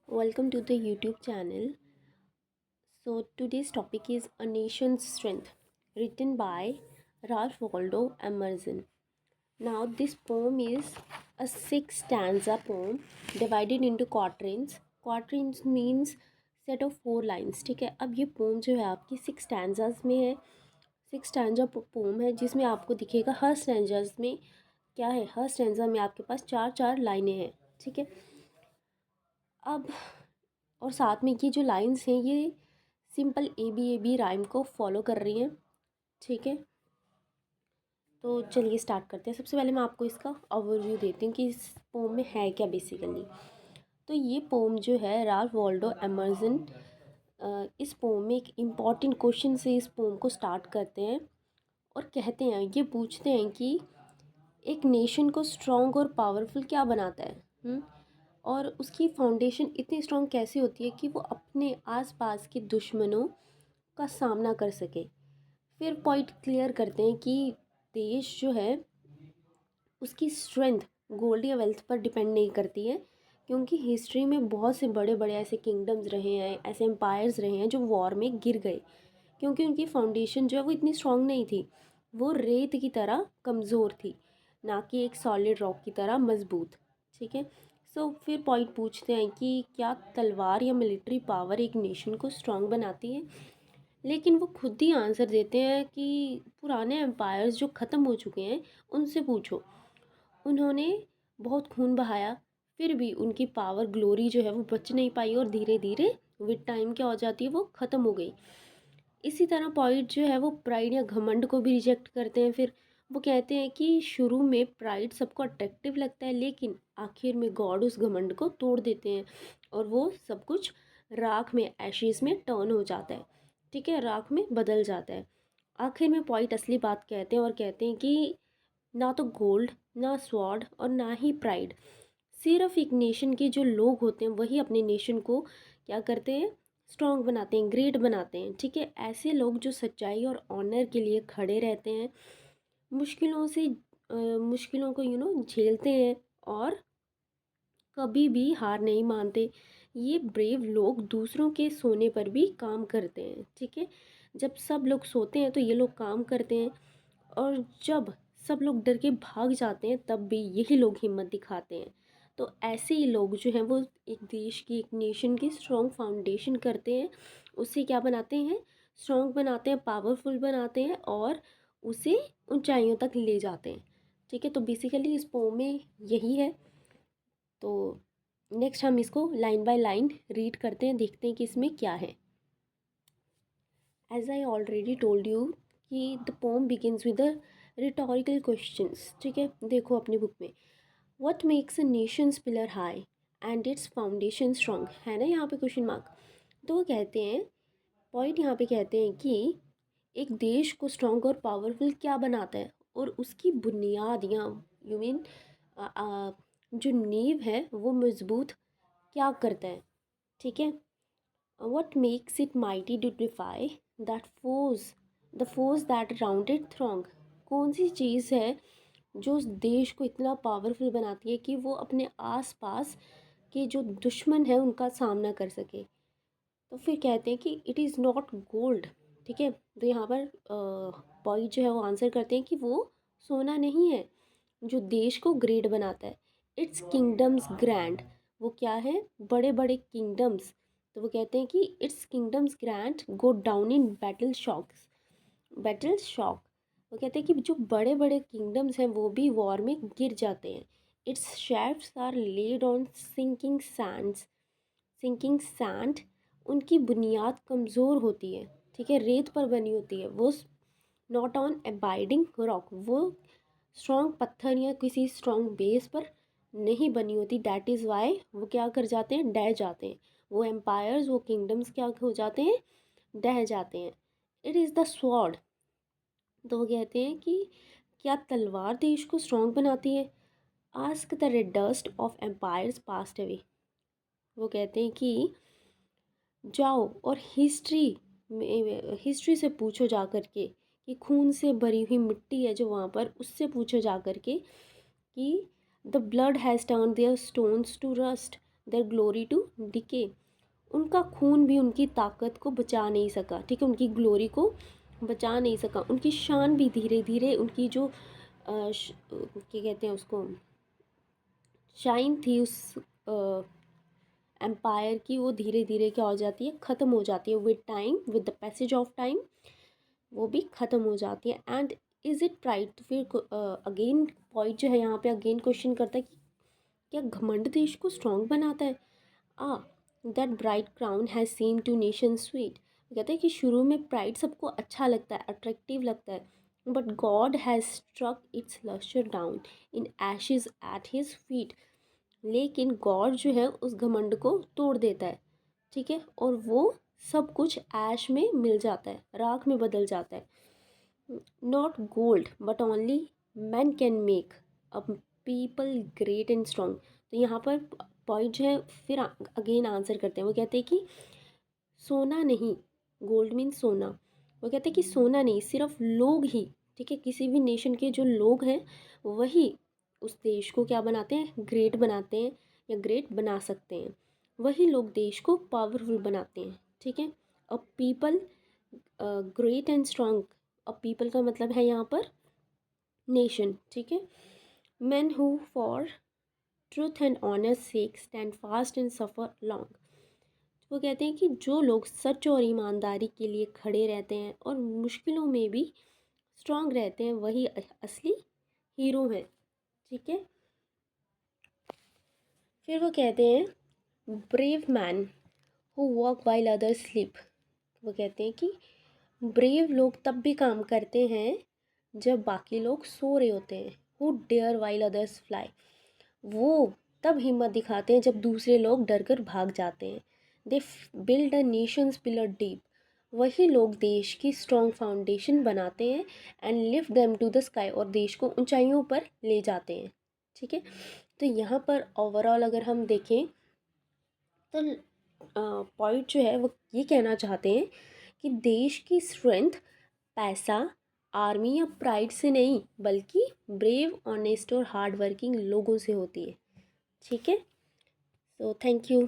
Welcome to the YouTube channel. So today's topic is A Nation's Strength, written by Ralph Waldo Emerson. Now this poem is a six stanza poem divided into quatrains. Quatrains means set of four lines. ठीक है, अब ये pome जो है आपकी six stanzas में है. Six stanza pome है जिसमें आपको दिखेगा हर स्टैंजाज में क्या है. हर स्टैंजा में आपके पास चार चार लाइनें हैं. ठीक है, अब और साथ में ये जो लाइंस हैं ये सिंपल ए बी राइम को फॉलो कर रही हैं. ठीक है, तो चलिए स्टार्ट करते हैं. सबसे पहले मैं आपको इसका ओवरव्यू देती हूँ कि इस पोम में है क्या बेसिकली. तो ये पोम जो है राल्फ वॉल्डो एमर्सन इस पोम में एक इम्पॉर्टेंट क्वेश्चन से इस पोम को स्टार्ट करते हैं और कहते हैं, ये पूछते हैं कि एक नेशन को स्ट्रॉन्ग और पावरफुल क्या बनाता है. और उसकी फाउंडेशन इतनी स्ट्रॉन्ग कैसे होती है कि वो अपने आसपास के दुश्मनों का सामना कर सके. फिर पॉइंट क्लियर करते हैं कि देश जो है उसकी स्ट्रेंथ गोल्ड या वेल्थ पर डिपेंड नहीं करती है, क्योंकि हिस्ट्री में बहुत से बड़े बड़े ऐसे किंगडम्स रहे हैं, ऐसे एम्पायर्स रहे हैं जो वॉर में गिर गए क्योंकि उनकी फाउंडेशन जो है वो इतनी स्ट्रॉन्ग नहीं थी. वो रेत की तरह कमज़ोर थी, ना कि एक सॉलिड रॉक की तरह मजबूत. ठीक है, सो फिर पॉइंट पूछते हैं कि क्या तलवार या मिलिट्री पावर एक नेशन को स्ट्रॉन्ग बनाती है. लेकिन वो खुद ही आंसर देते हैं कि पुराने एम्पायर्स जो ख़त्म हो चुके हैं उनसे पूछो, उन्होंने बहुत खून बहाया, फिर भी उनकी पावर ग्लोरी जो है वो बच नहीं पाई और धीरे धीरे विद टाइम क्या हो जाती है, वो ख़त्म हो गई. इसी तरह पॉइंट जो है वो प्राइड या घमंड को भी रिजेक्ट करते हैं. फिर वो कहते हैं कि शुरू में प्राइड सबको अट्रैक्टिव लगता है, लेकिन आखिर में गॉड उस घमंड को तोड़ देते हैं और वो सब कुछ राख में, एशेस में टर्न हो जाता है. ठीक है, राख में बदल जाता है. आखिर में पॉइंट असली बात कहते हैं और कहते हैं कि ना तो गोल्ड, ना स्वॉर्ड और ना ही प्राइड, सिर्फ एक नेशन के जो लोग होते हैं वही अपने नेशन को क्या करते हैं, स्ट्रॉन्ग बनाते हैं, ग्रेट बनाते हैं. ठीक है, ऐसे लोग जो सच्चाई और ऑनर के लिए खड़े रहते हैं, मुश्किलों से मुश्किलों को झेलते हैं और कभी भी हार नहीं मानते. ये ब्रेव लोग दूसरों के सोने पर भी काम करते हैं. ठीक है, जब सब लोग सोते हैं तो ये लोग काम करते हैं, और जब सब लोग डर के भाग जाते हैं तब भी यही लोग हिम्मत दिखाते हैं. तो ऐसे ही लोग जो हैं वो एक देश की, एक नेशन की स्ट्रॉन्ग फाउंडेशन करते हैं, उसे क्या बनाते हैं, स्ट्रॉन्ग बनाते हैं, पावरफुल बनाते हैं और उसे ऊंचाइयों तक ले जाते हैं. ठीक है, तो बेसिकली इस पोम में यही है. तो नेक्स्ट हम इसको लाइन बाय लाइन रीड करते हैं, देखते हैं कि इसमें क्या है. As I already told you कि the poem begins with the rhetorical questions. ठीक है, देखो अपनी बुक में, what makes a nation's pillar high and its foundation strong, है ना यहाँ पे क्वेश्चन मार्क. तो वो कहते हैं, पॉइंट यहाँ पे कहते हैं कि एक देश को स्ट्रॉन्ग और पावरफुल क्या बनाता है और उसकी बुनियाद या यू मीन जो नींव है वो मजबूत क्या करता है. ठीक है, what makes it mighty to defy that foes the foes that around it throng. कौन सी चीज़ है जो उस देश को इतना पावरफुल बनाती है कि वो अपने आसपास के जो दुश्मन है उनका सामना कर सके. तो फिर कहते हैं कि इट इज़ नॉट गोल्ड. ठीक है, तो यहाँ पर पॉइंट जो है वो आंसर करते हैं कि वो सोना नहीं है जो देश को ग्रेट बनाता है. इट्स किंगडम्स ग्रैंड, वो क्या है, बड़े बड़े किंगडम्स. तो वो कहते हैं कि it's kingdoms grand go down in battle shock. वो कहते हैं कि जो बड़े बड़े किंगडम्स हैं वो भी वॉर में गिर जाते हैं. Its shafts are laid on sinking sand, उनकी बुनियाद कमज़ोर होती है. ठीक है, रेत पर बनी होती है वो, नॉट ऑन अबाइडिंग रॉक, वो स्ट्रॉन्ग पत्थर या किसी स्ट्रॉन्ग बेस पर नहीं बनी होती. दैट इज़ वाई वो क्या कर जाते हैं, डह जाते हैं. वो एम्पायर्स, वो किंगडम्स क्या हो जाते हैं, डह जाते हैं. It is the sword. तो वो कहते हैं कि क्या तलवार देश को स्ट्रॉन्ग बनाती है. Ask the red dust of empires passed away. वो कहते हैं कि जाओ और हिस्ट्री से पूछो जा कर के कि खून से भरी हुई मिट्टी है जो वहाँ पर, उससे पूछो जा कर के कि the blood has turn their stones to rust. Their glory to decay. उनका खून भी उनकी ताकत को बचा नहीं सका, ठीक है, उनकी ग्लोरी को बचा नहीं सका। उनकी शान भी धीरे धीरे, उनकी जो क्या कहते हैं उसको, शाइन थी उस एम्पायर की, वो धीरे धीरे क्या हो जाती है, ख़त्म हो जाती है with time, with the passage of time वो भी ख़त्म हो जाती है। एंड इज़ इट प्राइड, तो फिर अगेन पॉइंट जो है यहाँ पे अगेन क्वेश्चन करता है कि क्या घमंड देश को स्ट्रॉन्ग बनाता है। आ that bright crown has seem to nation sweet. कहते हैं कि शुरू में प्राइड सबको अच्छा लगता है, अट्रैक्टिव लगता है, but God has struck its lustre down in ashes at his feet. लेकिन गॉड जो है उस घमंड को तोड़ देता है, ठीक है, और वो सब कुछ ऐश में मिल जाता है, राख में बदल जाता है। Not gold but only man can make a people great and strong. तो यहाँ पर पॉइंट जो है फिर अगेन आंसर करते हैं। वो कहते हैं कि सोना नहीं, गोल्ड मीन सोना, वो कहते हैं कि सोना नहीं, सिर्फ लोग ही, ठीक है, किसी भी नेशन के जो लोग हैं वही उस देश को क्या बनाते हैं, ग्रेट बनाते हैं या ग्रेट बना सकते हैं। वही लोग देश को पावरफुल बनाते हैं, ठीक है। A people great and strong, a people का मतलब है यहाँ पर नेशन, ठीक है। men who for truth and honor sake stand fast and suffer long। वो कहते हैं कि जो लोग सच और ईमानदारी के लिए खड़े रहते हैं और मुश्किलों में भी स्ट्रांग रहते हैं वही असली हीरो हैं, ठीक है। फिर वो कहते हैं brave man who walk while others sleep. वो कहते हैं कि ब्रेव लोग तब भी काम करते हैं जब बाकी लोग सो रहे होते हैं। Who dare while others fly, वो तब हिम्मत दिखाते हैं जब दूसरे लोग डर कर भाग जाते हैं। They build a nation's pillar deep, वही लोग देश की स्ट्रॉन्ग फाउंडेशन बनाते हैं। And lift them to the sky, और देश को ऊंचाइयों पर ले जाते हैं, ठीक है। तो यहाँ पर ओवरऑल अगर हम देखें तो पॉइंट जो है वो ये कहना चाहते हैं कि देश की स्ट्रेंथ पैसा, आर्मी या प्राइड से नहीं बल्कि ब्रेव, ऑनेस्ट और हार्ड वर्किंग लोगों से होती है, ठीक है। So thank you.